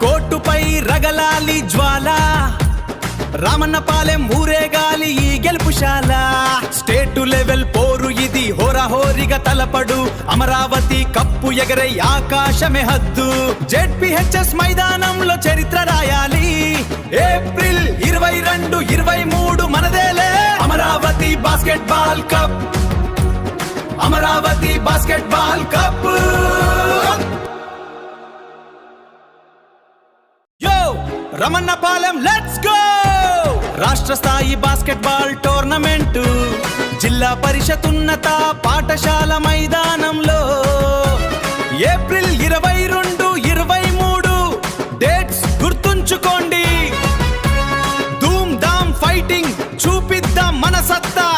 కోర్టుపై రగలాలి జ్వాల, రామన్నపాలెం ఊరేగాలి ఈ గెలుపుశాల. State level పోరు ఇది హోరాహోరిగా తలపడు, అమరావతి కప్పు ఎగరై ఆకాశమే హద్దు. జెడ్పీహెచ్ఎస్ మైదానంలో చరిత్ర రాయాలి, ఏప్రిల్ 22, 23 మనదేలే. Amaravati basketball cup, Amaravati basketball cup. Yo Ramannapalem let's go. రాష్ట్ర స్థాయి బాస్కెట్బాల్ టోర్నమెంటు జిల్లా పరిషత్ ఉన్నత పాఠశాల మైదానంలో ఏప్రిల్ 22, 23 డేట్స్ గుర్తుంచుకోండి. ధూమ్ ధామ్ ఫైటింగ్ చూపిద్దాం మన సత్తా.